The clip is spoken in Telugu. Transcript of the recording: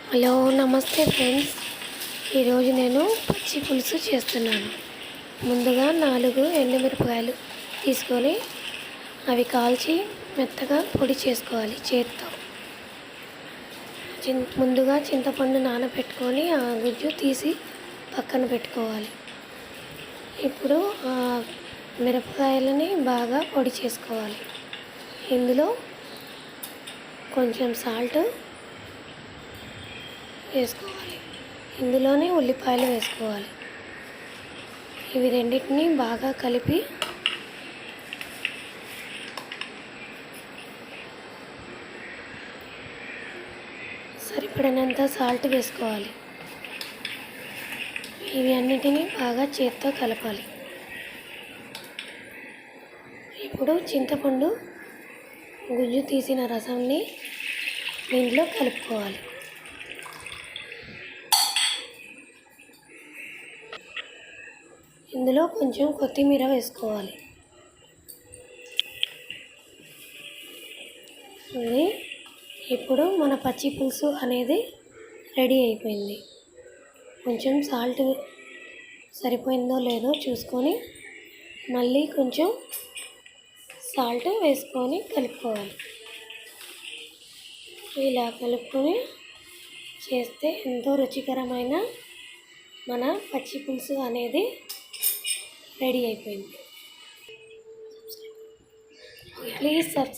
హలో నమస్తే ఫ్రెండ్స్. ఈరోజు నేను పచ్చి పులుసు చేస్తున్నాను. ముందుగా 4 ఎండుమిరపకాయలు తీసుకొని అవి కాల్చి మెత్తగా పొడి చేసుకోవాలి చేత్తో. ముందుగా చింతపండు నానబెట్టుకొని ఆ గుజ్జు తీసి పక్కన పెట్టుకోవాలి. ఇప్పుడు ఆ మిరపకాయలని బాగా పొడి చేసుకోవాలి. ఇందులో కొంచెం సాల్ట్ వేసుకోవాలి. ఇందులోనే ఉల్లిపాయలు వేసుకోవాలి. ఇవి రెండింటిని బాగా కలిపి సరిపడినంత సాల్ట్ వేసుకోవాలి. ఇవి అన్నిటినీ బాగా చేత్తో కలపాలి. ఇప్పుడు చింతపండు గుజ్జు తీసిన రసంని దీంట్లో కలుపుకోవాలి. ఇందులో కొంచెం కొత్తిమీర వేసుకోవాలి. ఇప్పుడు మన పచ్చి పులుసు అనేది రెడీ అయిపోయింది. కొంచెం సాల్ట్ సరిపోయిందో లేదో చూసుకొని మళ్ళీ కొంచెం సాల్ట్ వేసుకొని కలుపుకోవాలి. ఇలా కలుపుకొని చేస్తే ఎంతో రుచికరమైన మన పచ్చి పులుసు అనేది రెడీ అయిపోయింది. Please subscribe.